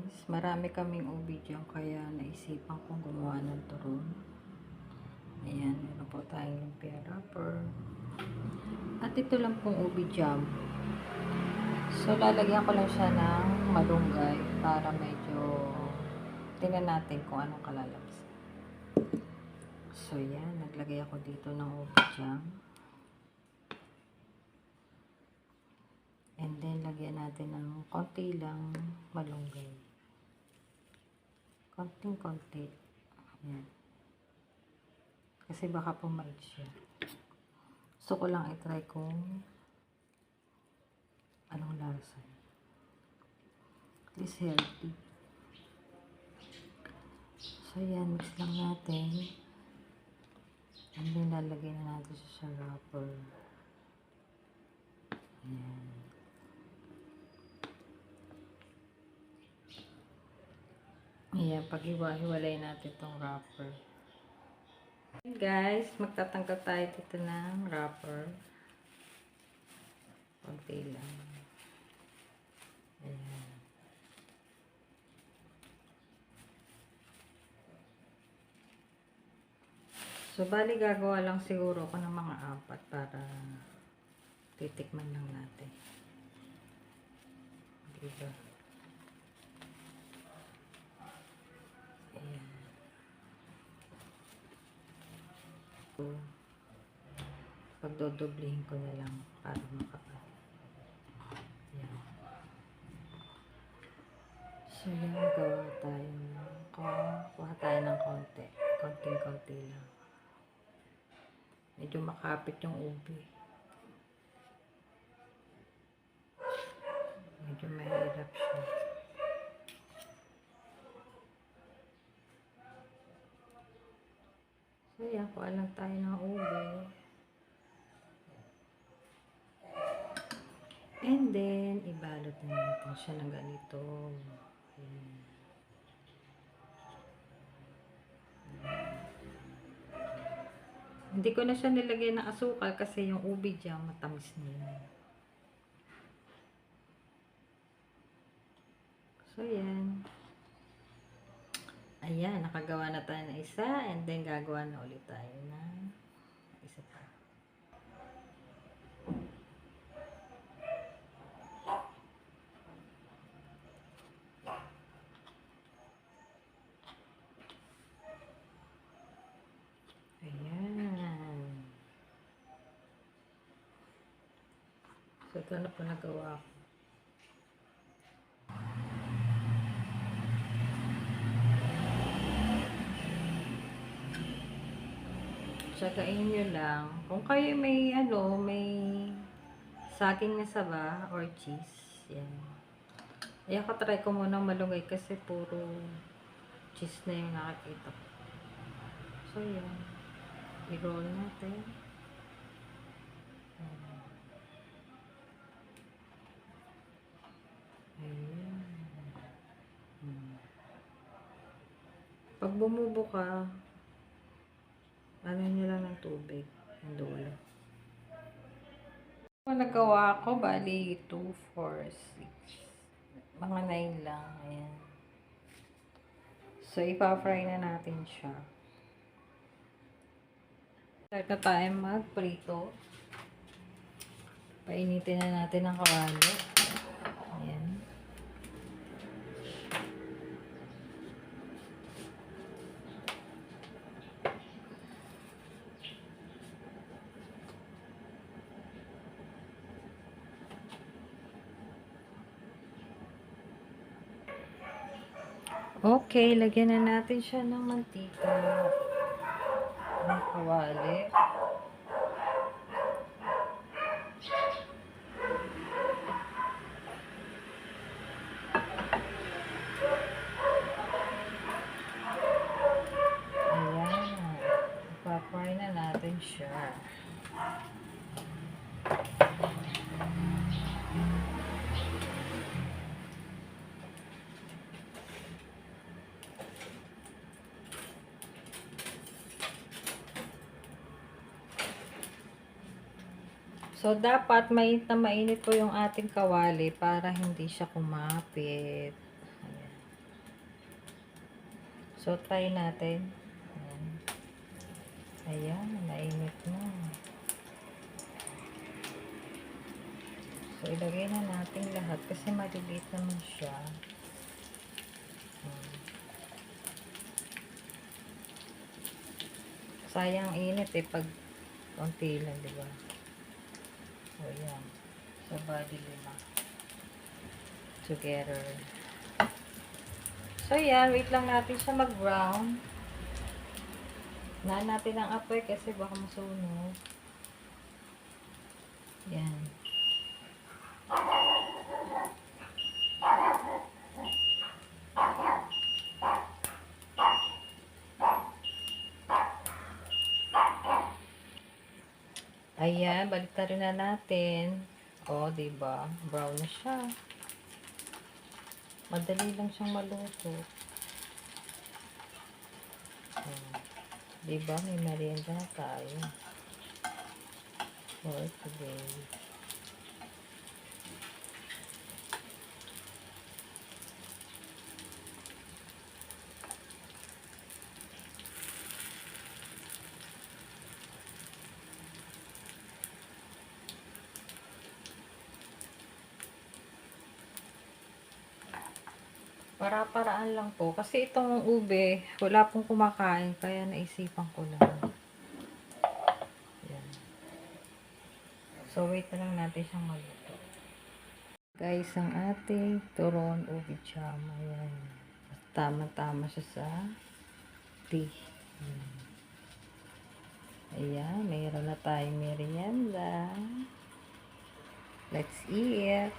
guys, marami kaming ubi dyan kaya naisipan kong gumawa ng turon. Ayan, meron po tayong lumpia wrapper. At ito lang pong ubi jam. So lalagyan ko lang siya ng malunggay para medyo tingnan natin kung anong kalalabas. So yan, naglagay ako dito ng ubi jam. And then, lagyan natin ng konti lang malunggay. Konting-konti. Ayan. Kasi baka pumait siya. Gusto ko lang i-try kung anong lasa. At least healthy. So, yan. Mix lang natin. And then, lalagay na natin siya sa wrapper. Ayan. Ayan, pag-hiwa-hiwalay natin itong wrapper. Ayan guys, magtatanggal tayo dito ng wrapper. Konti lang. Ayan. So, bali gagawa lang siguro ako ng mga 4 para titikman lang natin. Diba? Ayan. So, pagdodoblihin ko na lang para makapal. Ayan. So, yan, gawa tayo. Kuha tayo ng konti. Konting-konti lang. Medyo makapit yung ubi. Medyo mahirap siya. So, yan. Kuha lang tayo ng ubi. And then, ibalot na natin siya ng ganito. Ayan. Hindi ko na siya nilagyan ng asukal kasi yung ubi dyan matamis na yun. So, yan. Ayan, nakagawa na tayo ng isa and then gagawa na ulit tayo ng isa pa. Ayan. So, ito na po nagawa ko. Tsagain nyo lang. Kung kayo may may saging na saba or cheese, yan. Ayan, katry ko muna malunggay kasi puro cheese na yung nakakita ko. So, yan. I-roll natin. Ayan. Pag bumubo ka, ano nyo lang ng tubig, ang dulo. Nagawa ko, bali 2, 4, 6. Mga 9 lang. Ayan. So, ipa-fry na natin siya. Start na tayo mag-prito. Painitin na natin ang kawali. Ayan. Okay, lagyan na natin siya ng mantika. Ng kawali. Ayan. Ipapry na natin siya. So, dapat mainit na mainit po yung ating kawali para hindi siya kumapit. Ayan. So, try natin. Ayan. Ayan, nainit na. So, ilagay na natin lahat kasi maliliit naman siya. Sayang init eh pag konti lang, di ba? So, ayan. So, bali 5 together. So, yan. Wait lang natin siya mag-brown. Naan natin ang apoy kasi baka masunog. Yan. Ayan. Baliktarin na natin. O, diba? Brown na siya. Madali lang siyang maluto. Diba? May merienda na tayo. For today. Para-paraan lang po. Kasi itong ube, wala pong kumakain. Kaya naisipan ko lang. Yan. So, wait na lang natin siyang maluto. Guys, ang ating turon ube jam. Ayan. Tama-tama siya sa tea. Ayan, mayroon na tayong merienda. Let's eat.